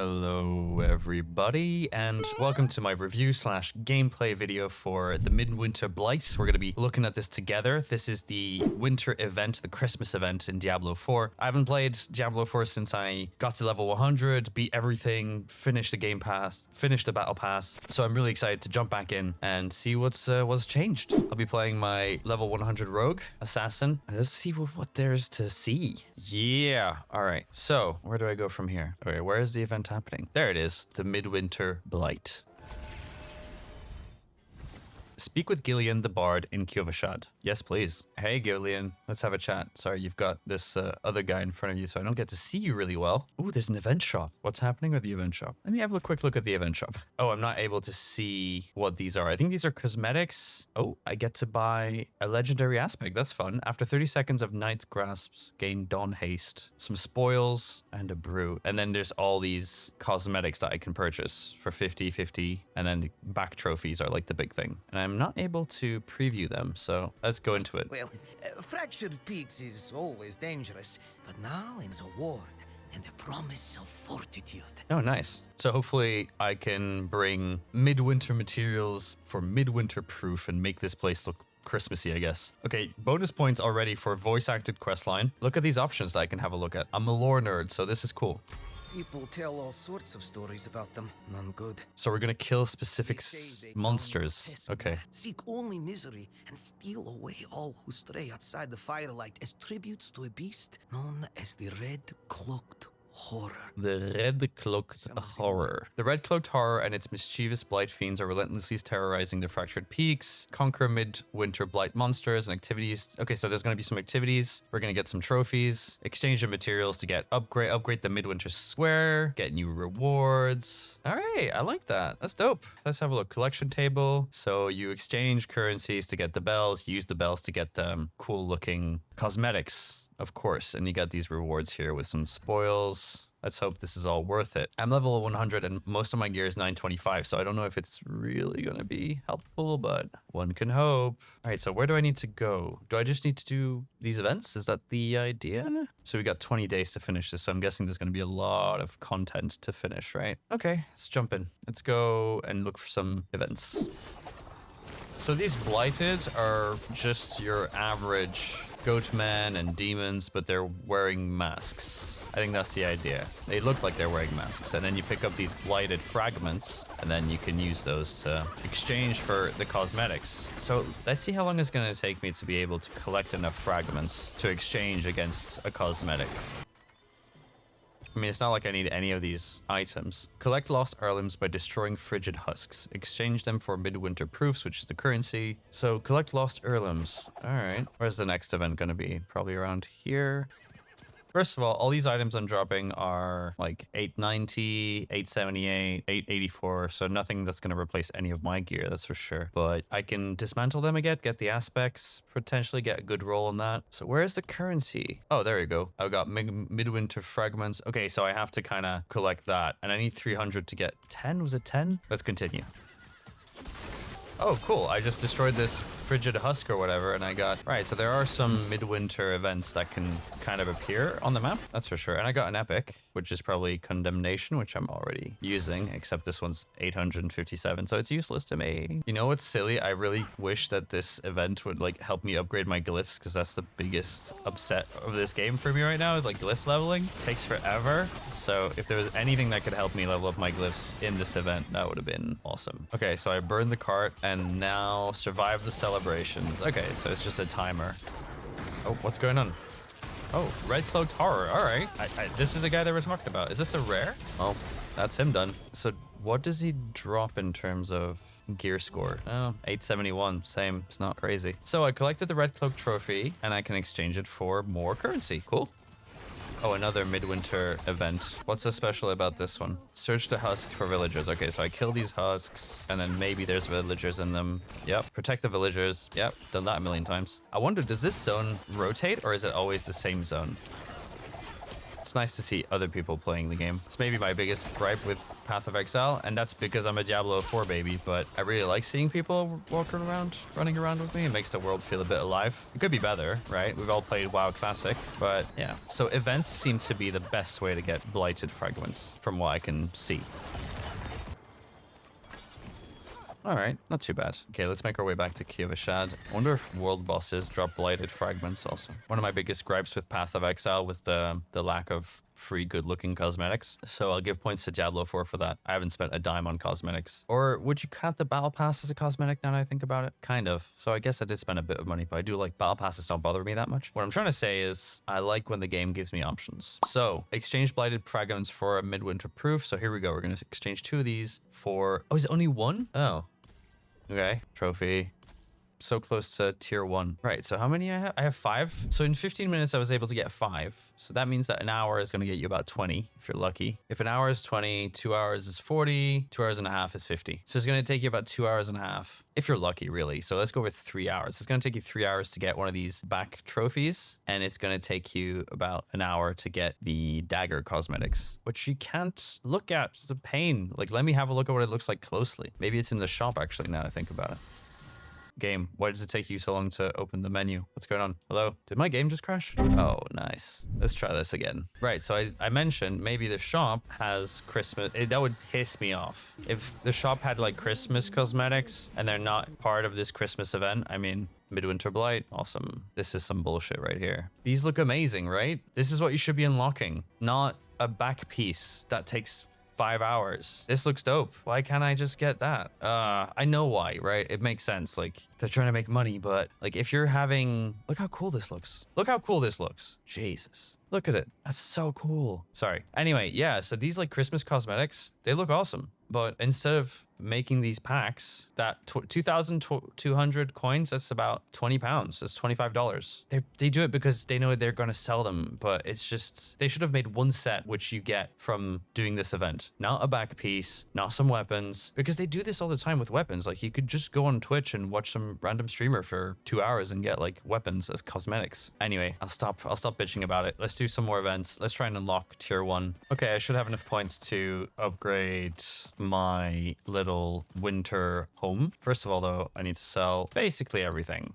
Hello everybody, and welcome to my review slash gameplay video for the Midwinter Blight. We're going to be looking at this together. This is the winter event, the Christmas event in Diablo 4. I haven't played Diablo 4 since I got to level 100, beat everything, finished the game pass, finished the battle pass. So I'm really excited to jump back in and see what's changed. I'll be playing my level 100 rogue assassin. Let's see what there's to see. Yeah. All right. So where do I go from here? Okay, where is the event happening? There it is, the Midwinter Blight. Speak with Gillian the Bard in Kyovashad. Yes, please. Hey, Gillian. Let's have a chat. Sorry, you've got this other guy in front of you, so I don't get to see you really well. Ooh, there's an event shop. What's happening with the event shop? Let me have a quick look at the event shop. Oh, I'm not able to see what these are. I think these are cosmetics. Oh, I get to buy a legendary aspect. That's fun. After 30 seconds of Knight's Grasps, gain Dawn Haste, some spoils, and a brew. And then there's all these cosmetics that I can purchase for 50, and then the back trophies are like the big thing. And I'm not able to preview them, so let's go into it. Well, fractured peaks is always dangerous, but now in the ward and the promise of fortitude. Oh, nice. So hopefully I can bring midwinter materials for midwinter proof and make this place look Christmassy, I guess. Okay, bonus points already for voice acted questline. Look at these options that I can have a look at. I'm a lore nerd, so this is cool. People tell all sorts of stories about them, none good. So we're gonna kill specific monsters. Okay. Seek only misery and steal away all who stray outside the firelight as tributes to a beast known as the Red Cloaked Horror. The Red Cloaked Horror. The Red Cloaked Horror and its mischievous blight fiends are relentlessly terrorizing the fractured peaks. Conquer midwinter blight monsters and activities. Okay, so there's going to be some activities. We're going to get some trophies. Exchange of materials to get upgrade the midwinter square. Get new rewards. All right, I like that. That's dope. Let's have a look. Collection table. So you exchange currencies to get the bells. Use the bells to get the cool looking cosmetics. Of course, and you got these rewards here with some spoils. Let's hope this is all worth it. I'm level 100 and most of my gear is 925, so I don't know if it's really going to be helpful, but one can hope. All right, so where do I need to go? Do I just need to do these events? Is that the idea? So we got 20 days to finish this, so I'm guessing there's going to be a lot of content to finish, right? Okay, let's jump in. Let's go and look for some events. So these blighted are just your average goatmen and demons, but they're wearing masks. I think that's the idea. They look like they're wearing masks, and then you pick up these blighted fragments, and then you can use those to exchange for the cosmetics. So let's see how long it's going to take me to be able to collect enough fragments to exchange against a cosmetic. I mean, it's not like I need any of these items. Collect lost heirlooms by destroying frigid husks. Exchange them for midwinter proofs, which is the currency. So collect lost heirlooms. All right. Where's the next event going to be? Probably around here. First of all these items I'm dropping are like 890, 878, 884, so nothing that's going to replace any of my gear, that's for sure. But I can dismantle them again, get the aspects, potentially get a good roll on that. So where's the currency? Oh, there you go. I've got midwinter fragments. Okay, so I have to kind of collect that, and I need 300 to get 10. Was it 10? Let's continue. Oh, cool. I just destroyed this frigid husk or whatever, and I got... Right, so there are some midwinter events that can kind of appear on the map, that's for sure. And I got an epic, which is probably Condemnation, which I'm already using, except this one's 857, so it's useless to me. You know what's silly? I really wish that this event would, like, help me upgrade my glyphs, because that's the biggest upset of this game for me right now, is, like, glyph leveling. It takes forever. So if there was anything that could help me level up my glyphs in this event, that would have been awesome. Okay, so I burned the cart, and now survive the celebrations. Okay, so it's just a timer. Oh, what's going on? Oh, Red Cloaked Horror. All right. This is the guy that we're talking about. Is this a rare? Oh, that's him done. So what does he drop in terms of gear score? Oh, 871. Same. It's not crazy. So I collected the Red Cloak trophy, and I can exchange it for more currency. Cool. Oh, another midwinter event. What's so special about this one? Search the husk for villagers. Okay, so I kill these husks, and then maybe there's villagers in them. Yep. Protect the villagers. Yep. Done that a million times. I wonder, does this zone rotate, or is it always the same zone? It's nice to see other people playing the game. It's maybe my biggest gripe with Path of Exile, and that's because I'm a Diablo 4 baby, but I really like seeing people walking around, running around with me. It makes the world feel a bit alive. It could be better, right? We've all played WoW Classic, but yeah. So events seem to be the best way to get blighted fragments from what I can see. All right, not too bad. Okay, let's make our way back to Kiavashad. I wonder if world bosses drop blighted fragments also. One of my biggest gripes with Path of Exile was the lack of free good-looking cosmetics. So I'll give points to Diablo 4 for that. I haven't spent a dime on cosmetics. Or would you count the battle pass as a cosmetic now that I think about it? Kind of. So I guess I did spend a bit of money, but I do like battle passes don't bother me that much. What I'm trying to say is I like when the game gives me options. So exchange blighted fragments for a midwinter proof. So here we go. We're going to exchange 2 of these for... Oh, is it only 1? Oh. Okay, trophy. So close to tier 1. Right, so how many I have? I have 5. So in 15 minutes, I was able to get 5. So that means that an hour is going to get you about 20, if you're lucky. If an hour is 20, 2 hours is 40, 2 hours and a half is 50. So it's going to take you about 2 hours and a half, if you're lucky, really. So let's go with 3 hours. It's going to take you 3 hours to get one of these back trophies, and it's going to take you about an hour to get the dagger cosmetics, which you can't look at. It's a pain. Like, let me have a look at what it looks like closely. Maybe it's in the shop, actually, now that I think about it. Game, why does it take you so long to open the menu? What's going on? Hello? Did my game just crash? Oh, nice. Let's try this again. Right, so I mentioned maybe the shop has Christmas. That would piss me off. If the shop had like Christmas cosmetics and they're not part of this Christmas event, I mean, Midwinter Blight, awesome. This is some bullshit right here. These look amazing, right? This is what you should be unlocking, not a back piece that takes 5 hours. This looks dope. Why can't I just get that? I know why, right? It makes sense. Like, they're trying to make money, but like if you're having... Look how cool this looks. Look how cool this looks. Jesus. Look at it. That's so cool. Sorry. Anyway, yeah, so these like Christmas cosmetics, they look awesome. But instead of making these packs, that 2,200 coins, that's about 20 pounds. That's $25. They do it because they know they're going to sell them. But it's just, they should have made one set, which you get from doing this event. Not a back piece, not some weapons. Because they do this all the time with weapons. Like you could just go on Twitch and watch some random streamer for 2 hours and get like weapons as cosmetics. Anyway, I'll stop bitching about it. Let's do some more events. Let's try and unlock tier 1. Okay, I should have enough points to upgrade my little winter home. First of all, though, I need to sell basically everything.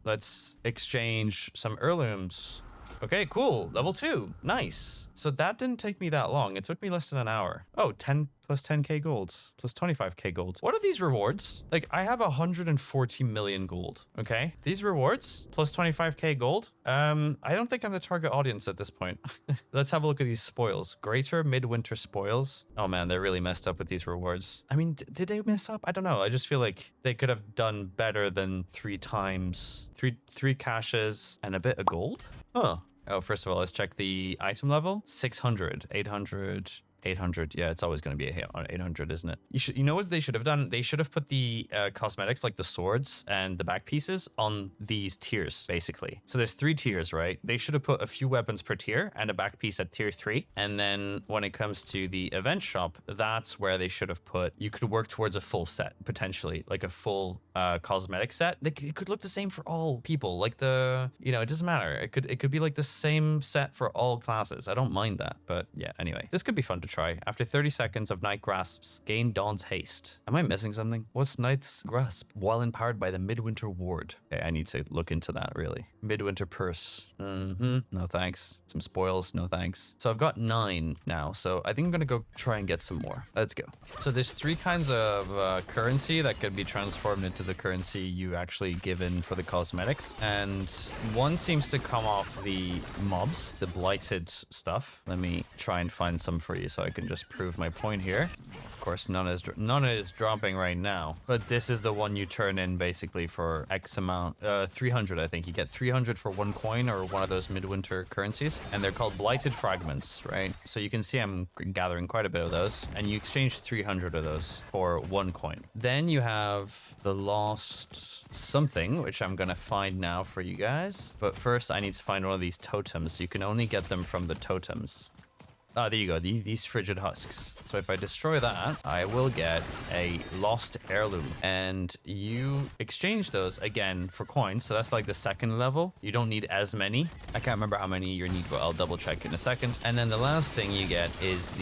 Let's exchange some heirlooms. Okay, cool. Level 2. Nice. So that didn't take me that long. It took me less than an hour. Oh, 10 plus 10k gold plus 25k gold. What are these rewards? Like, I have 140 million gold. Okay, these rewards plus 25k gold. I don't think I'm the target audience at this point. Let's have a look at these spoils. Greater midwinter spoils. Oh man, they're really messed up with these rewards. I mean, did they mess up? I don't know. I just feel like they could have done better than 3 times. Three caches and a bit of gold. Huh. Oh, first of all, let's check the item level. 600, 800, 800. Yeah, it's always going to be a hit on 800, isn't it? You know what they should have done? They should have put the cosmetics, like the swords and the back pieces, on these tiers, basically. So there's 3 tiers, right? They should have put a few weapons per tier and a back piece at tier 3. And then when it comes to the event shop, that's where they should have put, you could work towards a full set, potentially, like a full cosmetic set. It could look the same for all people. Like the, you know, it doesn't matter. It could be like the same set for all classes. I don't mind that. But yeah, anyway, this could be fun to try. After 30 seconds of Night Grasps, gain Dawn's Haste. Am I missing something? What's Night's Grasp? While empowered by the Midwinter Ward. Okay, I need to look into that, really. Midwinter Purse. No thanks. Some spoils. No thanks. So I've got 9 now. So I think I'm going to go try and get some more. Let's go. So there's 3 kinds of currency that could be transformed into the currency you actually give in for the cosmetics. And one seems to come off the mobs, the blighted stuff. Let me try and find some for you so I can just prove my point here. Of course, none is dropping right now, but this is the one you turn in basically for X amount, 300, I think. You get 300 for 1 coin or one of those midwinter currencies, and they're called blighted fragments, right? So you can see I'm gathering quite a bit of those, and you exchange 300 of those for 1 coin. Then you have the lost something, which I'm gonna find now for you guys. But first, I need to find one of these totems. You can only get them from the totems. Ah, there you go. These frigid husks. So if I destroy that, I will get a lost heirloom. And you exchange those again for coins. So that's like the second level. You don't need as many. I can't remember how many you need, but I'll double check in a second. And then the last thing you get is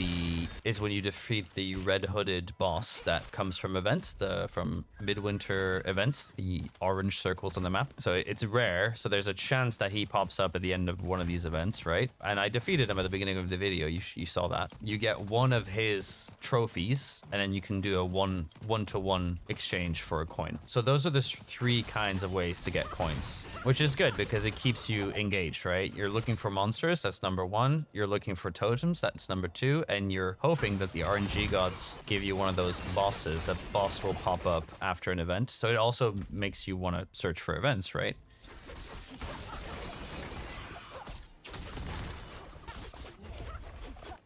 when you defeat the red hooded boss that comes from events, from Midwinter events, the orange circles on the map. So it's rare. So there's a chance that he pops up at the end of one of these events, right? And I defeated him at the beginning of the video. You saw that. You get one of his trophies, and then you can do a one-to-one exchange for a coin. So those are the three kinds of ways to get coins, which is good because it keeps you engaged, right? You're looking for monsters, that's number one. You're looking for totems, that's number two. And you're hoping that the RNG gods give you one of those bosses. That boss will pop up after an event. So it also makes you want to search for events, right?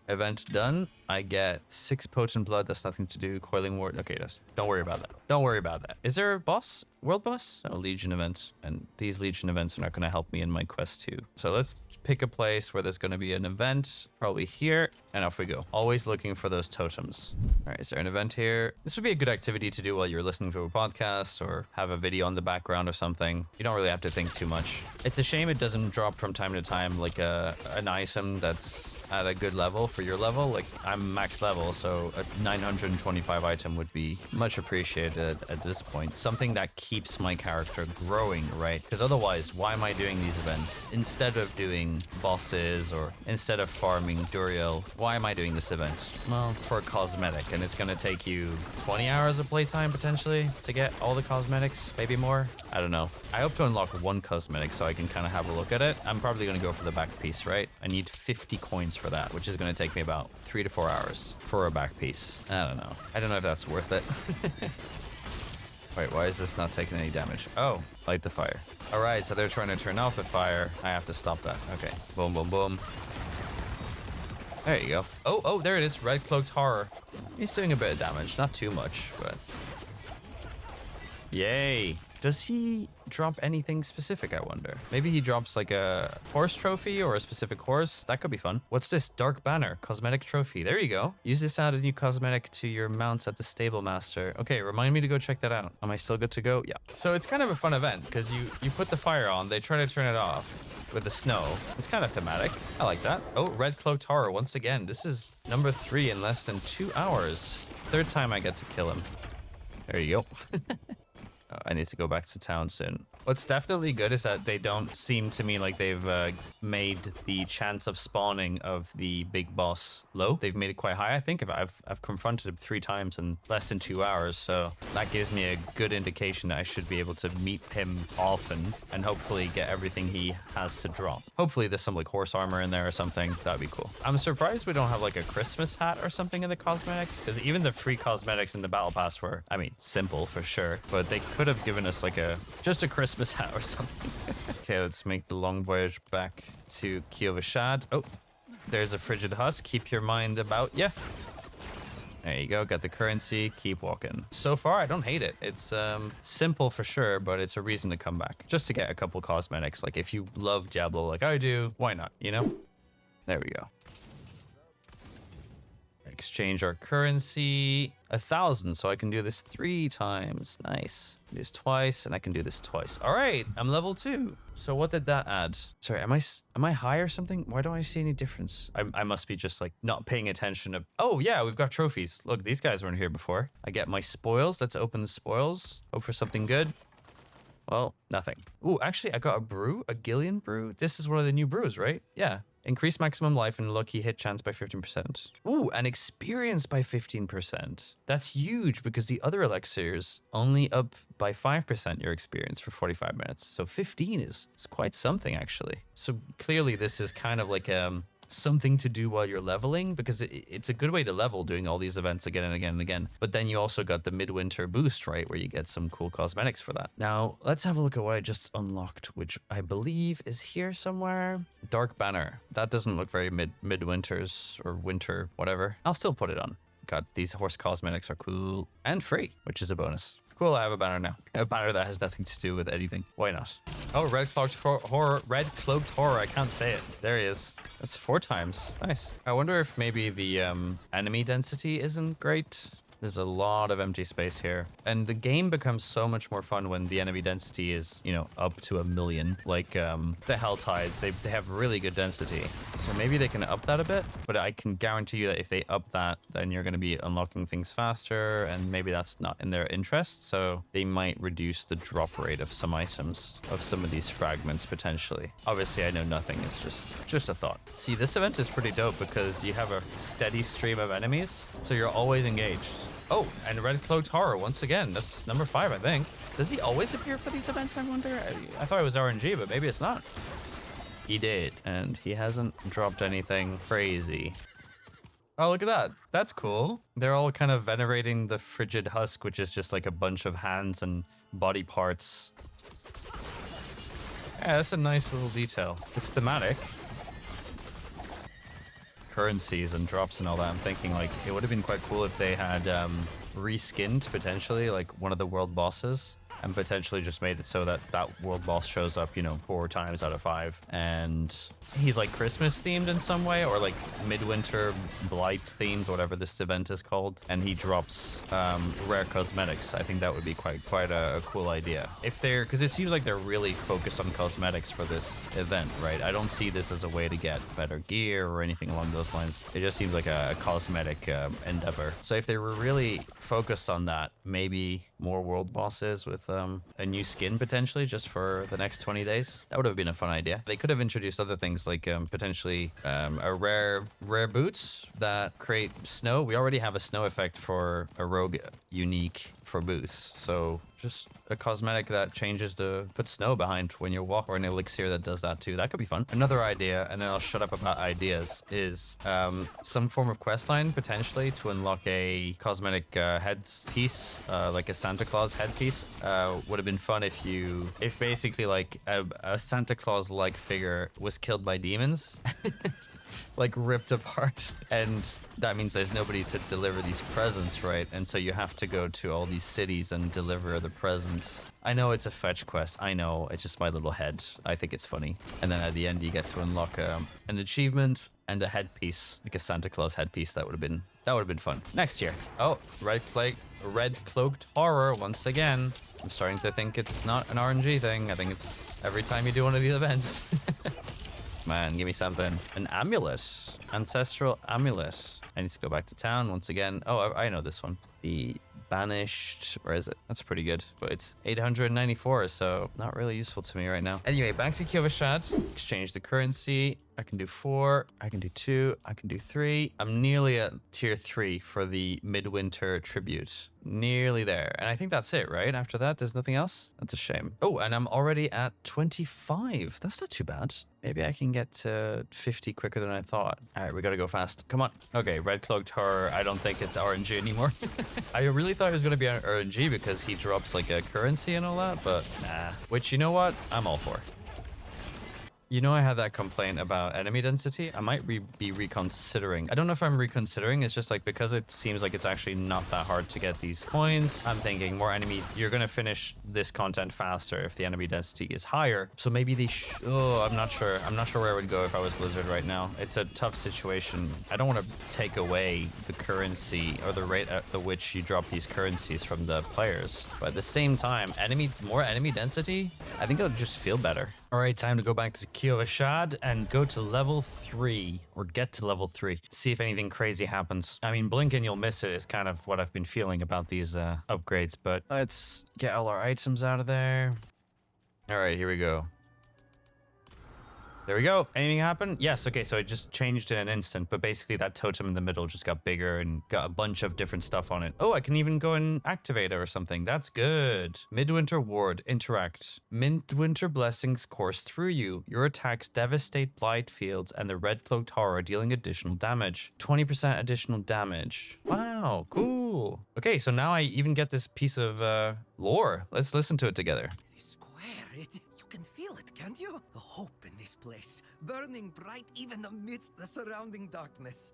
Event done. I get 6 potent blood. That's nothing to do. Coiling ward. Okay, don't worry about that. Don't worry about that. Is there a boss? World boss? Oh, Legion events. And these Legion events are not going to help me in my quest too. So let's pick a place where there's going to be an event. Probably here. And off we go. Always looking for those totems. All right, is there an event here? This would be a good activity to do while you're listening to a podcast or have a video on the background or something. You don't really have to think too much. It's a shame it doesn't drop from time to time like an item that's at a good level for your level. Like I'm max level, so a 925 item would be much appreciated at this point. Something that keeps my character growing, right? Because otherwise, why am I doing these events? Instead of doing bosses or instead of farming Duriel, why am I doing this event? Well, for a cosmetic, and it's gonna take you 20 hours of playtime potentially to get all the cosmetics, maybe more. I don't know. I hope to unlock one cosmetic so I can kind of have a look at it. I'm probably gonna go for the back piece, right? I need 50 coins for that, which is gonna take me about 3 to 4 hours for a back piece. I don't know. I don't know if that's worth it. Wait, why is this not taking any damage? Oh, light the fire. All right, so they're trying to turn off the fire. I have to stop that. Okay, boom, boom, boom. There you go. Oh, there it is. Red Cloaked Horror. He's doing a bit of damage. Not too much, but... Yay. Does he drop anything specific, I wonder? Maybe he drops like a horse trophy or a specific horse. That could be fun. What's this? Dark Banner. Cosmetic trophy. There you go. Use this to add a new cosmetic to your mounts at the stable master. Okay, remind me to go check that out. Am I still good to go? Yeah. So it's kind of a fun event because you put the fire on. They try to turn it off with the snow. It's kind of thematic. I like that. Oh, Red Cloaked Horror. Once again, this is number 3 in less than 2 hours. 3rd time I get to kill him. There you go. I need to go back to town soon. What's definitely good is that they don't seem to me like they've made the chance of spawning of the big boss low. They've made it quite high, I think. I've confronted him 3 times in less than 2 hours, so that gives me a good indication that I should be able to meet him often and hopefully get everything he has to drop. Hopefully there's some like horse armor in there or something. That'd be cool. I'm surprised we don't have like a Christmas hat or something in the cosmetics, because even the free cosmetics in the battle pass were, I mean, simple for sure, but they could have given us like just a Christmas hat or something. Okay, let's make the long voyage back to Kiovashad. Oh, there's a frigid husk. Keep your mind about ya. There you go. Got the currency. Keep walking. So far, I don't hate it. It's simple for sure, but it's a reason to come back. Just to get a couple cosmetics. Like if you love Diablo like I do, why not, you know? There we go. Exchange our currency. 1,000, so I can do this 3 times. Nice. Do this twice, and I can do this twice. All right, I'm level 2. So what did that add? Sorry, am I high or something? Why don't I see any difference? I must be just like not paying attention to... Oh yeah, we've got trophies. Look, these guys weren't here before. I get my spoils. Let's open the spoils. Hope for something good. Well, nothing. Ooh, actually, I got a brew, a Gillian brew. This is one of the new brews, right? Yeah. Increase maximum life and lucky hit chance by 15%. Ooh, and experience by 15%. That's huge because the other elixirs only up by 5% your experience for 45 minutes. So 15 is quite something, actually. So clearly this is kind of like something to do while you're leveling, because it's a good way to level doing all these events again and again and again. But then you also got the midwinter boost, right, where you get some cool cosmetics for that. Now let's have a look at what I just unlocked, which I believe is here somewhere. Dark Banner. That doesn't look very midwinters or winter, whatever. I'll still put it on. God, these horse cosmetics are cool and free, which is a bonus. Cool, I have a banner now. A banner that has nothing to do with anything. Why not? Oh, red cloaked horror. Red cloaked horror. I can't say it. There he is. That's 4 times. Nice. I wonder if maybe the enemy density isn't great. There's a lot of empty space here. And the game becomes so much more fun when the enemy density is, you know, up to 1 million. Like the Hell Tides, they have really good density. So maybe they can up that a bit. But I can guarantee you that if they up that, then you're going to be unlocking things faster. And maybe that's not in their interest. So they might reduce the drop rate of some items, of some of these fragments potentially. Obviously, I know nothing. It's just a thought. See, this event is pretty dope because you have a steady stream of enemies. So you're always engaged. Oh, and Red Cloaked Horror once again. That's number 5, I think. Does he always appear for these events, I wonder? I thought it was RNG, but maybe it's not. He did, and he hasn't dropped anything crazy. Oh, look at that. That's cool. They're all kind of venerating the Frigid Husk, which is just like a bunch of hands and body parts. Yeah, that's a nice little detail. It's thematic. Currencies and drops and all that. I'm thinking like it would have been quite cool if they had reskinned potentially like one of the world bosses and potentially just made it so that that world boss shows up, you know, 4 times out of 5 and he's like Christmas themed in some way or like Midwinter Blight themed, whatever this event is called, and he drops rare cosmetics. I think that would be quite a cool idea if they're, because it seems like they're really focused on cosmetics for this event, right? I don't see this as a way to get better gear or anything along those lines. It just seems like a cosmetic endeavor. So if they were really focused on that, maybe more world bosses with a new skin potentially just for the next 20 days. That would have been a fun idea. They could have introduced other things like potentially a rare boots that create snow. We already have a snow effect for a rogue unique for boots. So just a cosmetic that changes the put snow behind when you walk, or an elixir that does that too. That could be fun. Another idea, and then I'll shut up about ideas, is some form of questline potentially to unlock a cosmetic headpiece, like a Santa Claus headpiece. Would have been fun if basically like a Santa Claus like figure was killed by demons. Like ripped apart, and that means there's nobody to deliver these presents, right? And so you have to go to all these cities and deliver the presents. I know it's a fetch quest, I know, it's just my little head. I think it's funny. And then at the end you get to unlock an achievement and a headpiece, like a Santa Claus headpiece. That would have been fun. Next year. Oh, Red Cloaked Horror once again. I'm starting to think it's not an RNG thing. I think it's every time you do one of these events. Man, give me something. An amulet. Ancestral amulet. I need to go back to town once again. Oh, I know this one. The Banished. Where is it? That's pretty good. But it's 894, so not really useful to me right now. Anyway, back to Kyovashad. Exchange the currency. I can do 4. I can do 2. I can do 3. I'm nearly at tier 3 for the Midwinter tribute. Nearly there. And I think that's it, right? After that, there's nothing else? That's a shame. Oh, and I'm already at 25. That's not too bad. Maybe I can get to 50 quicker than I thought. All right, we gotta go fast. Come on. Okay, Red Cloaked Horror. I don't think it's RNG anymore. I really thought it was gonna be RNG because he drops like a currency and all that, but nah. Which, you know what? I'm all for. You know, I had that complaint about enemy density. I might be reconsidering. I don't know if I'm reconsidering. It's just like because it seems like it's actually not that hard to get these coins. I'm thinking more enemy. You're going to finish this content faster if the enemy density is higher. So maybe they oh, I'm not sure. I'm not sure where I would go if I was Blizzard right now. It's a tough situation. I don't want to take away the currency or the rate at which you drop these currencies from the players. But at the same time, more enemy density, I think it'll just feel better. All right, time to go back to Kyovashad and go to level 3, or get to level 3. See if anything crazy happens. I mean, blink and you'll miss it is kind of what I've been feeling about these upgrades, but let's get all our items out of there. All right, here we go. There we go. Anything happen? Yes. Okay, so it just changed in an instant, but basically that totem in the middle just got bigger and got a bunch of different stuff on it. Oh, I can even go and activate it or something. That's good. Midwinter Ward. Interact. Midwinter Blessings course through you. Your attacks devastate blight fields and the Red Cloaked Horror, dealing additional damage. 20% additional damage. Wow, cool. Okay, so now I even get this piece of lore. Let's listen to it together. Square, you can feel it, can't you? The hope in this place, burning bright even amidst the surrounding darkness.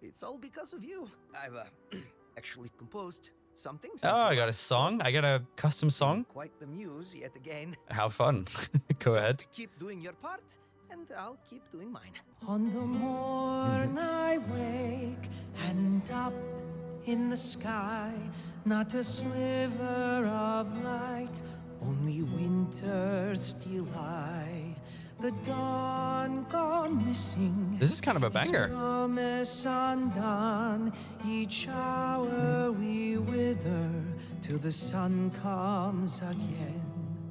It's all because of you. I've actually composed something since Oh, you I got a last song. I got a custom song. Quite the muse yet again. How fun. Go ahead. Keep doing your part, and I'll keep doing mine. On the morn I wake, and up in the sky, not a sliver of light, only winter still high. The dawn gone missing. This is kind of a banger. Each promise undone, each hour we wither till the sun comes again.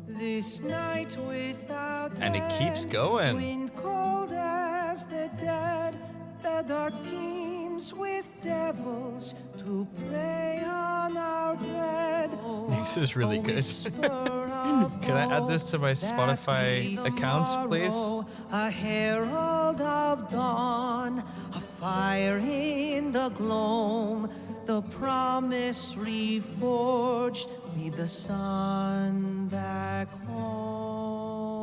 This night without And it keeps end, going. wind cold as the dead, the dark teems with devils to prey on our dread. This is really good. Can I add this to my Spotify account, please? A herald of dawn, a fire in the gloam, the promise reforged, lead the sun back home.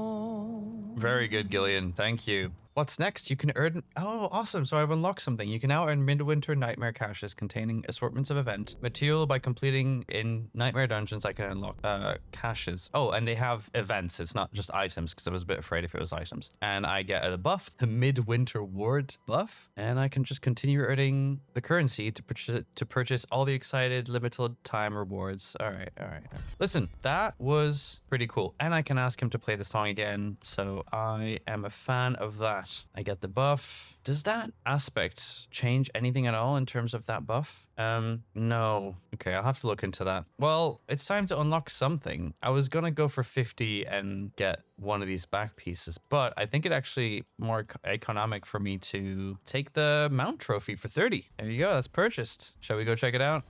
Very good, Gillian. Thank you. What's next? You can earn... Oh, awesome. So I've unlocked something. You can now earn Midwinter Nightmare caches containing assortments of event material by completing in Nightmare dungeons. I can unlock caches. Oh, and they have events. It's not just items, because I was a bit afraid if it was items. And I get a buff, the Midwinter Ward buff, and I can just continue earning the currency to purchase all the excited limited time rewards. All right. Listen, that was pretty cool. And I can ask him to play the song again. So I am a fan of that. I get the buff. Does that aspect change anything at all in terms of that buff? No. Okay, I'll have to look into that. Well, it's time to unlock something. I was gonna go for 50 and get one of these back pieces, but I think it actually more economic for me to take the mount trophy for 30. There you go, that's purchased. Shall we go check it out?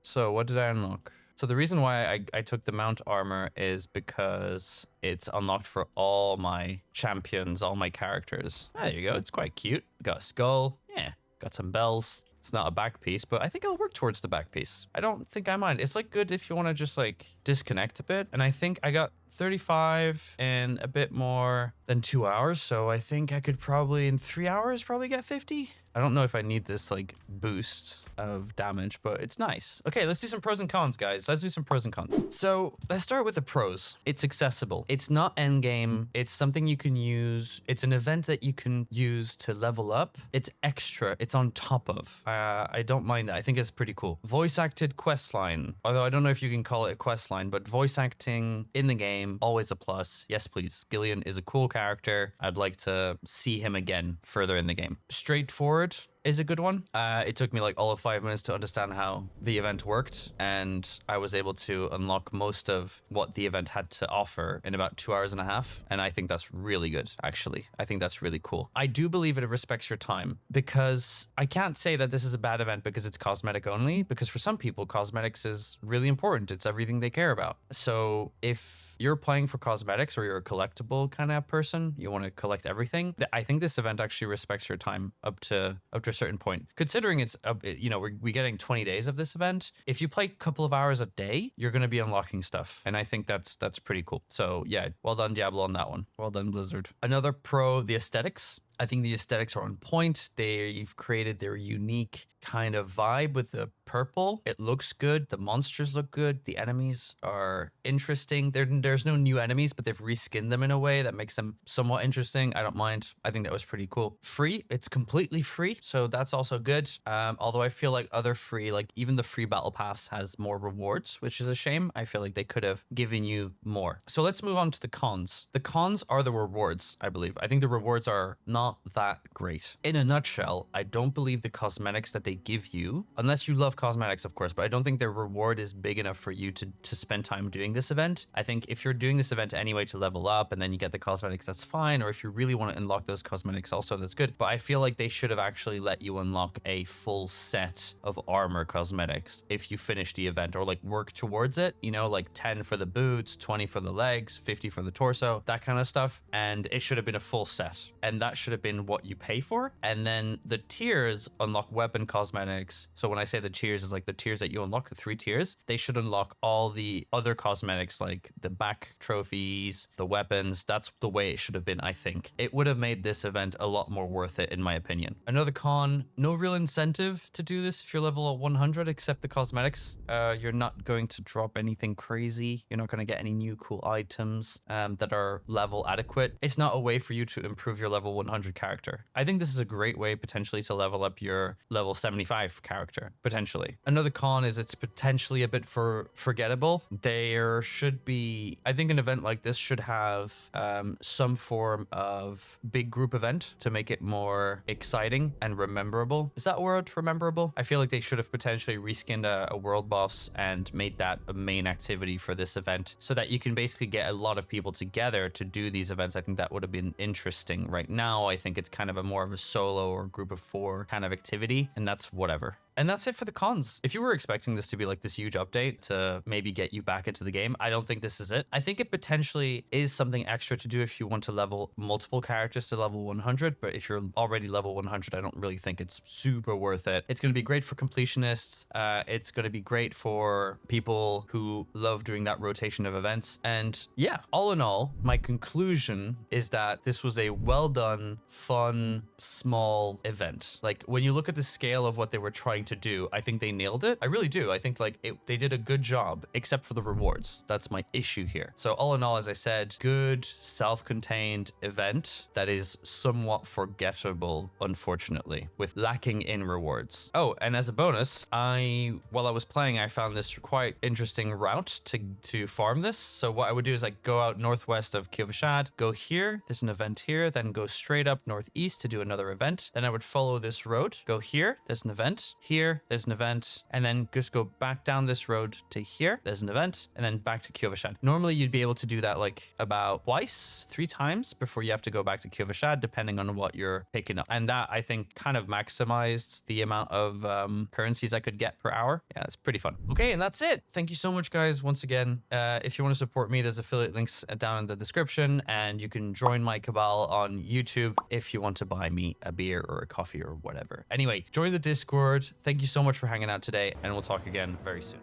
So what did I unlock? So the reason why I took the mount armor is because it's unlocked for all my champions, all my characters. There you go. It's quite cute. Got a skull. Yeah. Got some bells. It's not a back piece, but I think I'll work towards the back piece. I don't think I mind. It's like good if you want to just like disconnect a bit. And I think I got 35 in a bit more than 2 hours. So I think I could probably in 3 hours probably get 50. I don't know if I need this like boost of damage, but it's nice. Okay, let's do some pros and cons, guys. Let's do some pros and cons. So let's start with the pros. It's accessible. It's not endgame. It's something you can use. It's an event that you can use to level up. It's extra. It's on top of. I don't mind that. I think it's pretty cool. Voice acted quest line. Although I don't know if you can call it a quest line, but voice acting in the game, always a plus. Yes, please. Gillian is a cool character. I'd like to see him again further in the game. Straightforward is a good one. It took me like all of 5 minutes to understand how the event worked, and I was able to unlock most of what the event had to offer in about 2 hours and a half, and I think that's really good, actually. I think that's really cool. I do believe it respects your time, because I can't say that this is a bad event because it's cosmetic only, because for some people, cosmetics is really important. It's everything they care about. So if you're playing for cosmetics or you're a collectible kind of person, you want to collect everything, I think this event actually respects your time up to a certain point. Considering it's, we're getting 20 days of this event, if you play a couple of hours a day, you're going to be unlocking stuff. And I think that's pretty cool. So yeah, well done Diablo on that one. Well done Blizzard. Another pro, the aesthetics. I think the aesthetics are on point. You've created their unique kind of vibe with the purple. It looks good. The monsters look good. The enemies are interesting. There's no new enemies, but they've reskinned them in a way that makes them somewhat interesting. I don't mind. I think that was pretty cool. Free. It's completely free, so that's also good. Although I feel like other free, like even the free battle pass has more rewards, which is a shame. I feel like they could have given you more. So let's move on to the cons. The cons are the rewards, I believe. I think the rewards are not that great. In a nutshell, I don't believe the cosmetics that they give you, unless you love cosmetics, of course, but I don't think their reward is big enough for you to spend time doing this event. I think if you're doing this event anyway to level up and then you get the cosmetics, that's fine. Or if you really want to unlock those cosmetics also, that's good. But I feel like they should have actually let you unlock a full set of armor cosmetics if you finish the event, or like work towards it, like 10 for the boots, 20 for the legs, 50 for the torso, that kind of stuff. And it should have been a full set. And that should have have been what you pay for. And then the tiers unlock weapon cosmetics. So when I say the tiers is like the tiers that you unlock, the 3 tiers, they should unlock all the other cosmetics like the back trophies, the weapons. That's the way it should have been, I think. It would have made this event a lot more worth it, in my opinion. Another con, no real incentive to do this if you're level 100, except the cosmetics. You're not going to drop anything crazy. You're not going to get any new cool items that are level adequate. It's not a way for you to improve your level 100 character. I think this is a great way potentially to level up your level 75 character, potentially. Another con is it's potentially a bit forgettable. There should be, I think an event like this should have some form of big group event to make it more exciting and rememberable. Is that a word, rememberable? I feel like they should have potentially reskinned a world boss and made that a main activity for this event so that you can basically get a lot of people together to do these events. I think that would have been interesting. Right now, I think it's kind of a more of a solo or group of 4 kind of activity, and that's whatever. And that's it for the cons. If you were expecting this to be like this huge update to maybe get you back into the game, I don't think this is it. I think it potentially is something extra to do if you want to level multiple characters to level 100, but if you're already level 100, I don't really think it's super worth it. It's going to be great for completionists. It's going to be great for people who love doing that rotation of events. And yeah, all in all, my conclusion is that this was a well done, fun, small event. Like when you look at the scale of what they were trying to do, I think they nailed it. I really do. I think like they did a good job, except for the rewards. That's my issue here. So all in all, as I said, good self-contained event that is somewhat forgettable, unfortunately, with lacking in rewards. Oh, and as a bonus, while I was playing, I found this quite interesting route to farm this. So what I would do is like go out northwest of Kyovashad, go here, there's an event here, then go straight up northeast to do another event. Then I would follow this road, go here, there's an event, here, there's an event, and then just go back down this road to here, there's an event, and then back to Kyovashad. Normally you'd be able to do that like about 3 times before you have to go back to Kyovashad, depending on what you're picking up. And that, I think, kind of maximized the amount of currencies I could get per hour. Yeah, it's pretty fun. Okay, and that's it. Thank you so much, guys, once again. If you want to support me, there's affiliate links down in the description, and you can join my cabal on YouTube if you want to buy me a beer or a coffee or whatever. Anyway, join the Discord. Thank you so much for hanging out today, and we'll talk again very soon.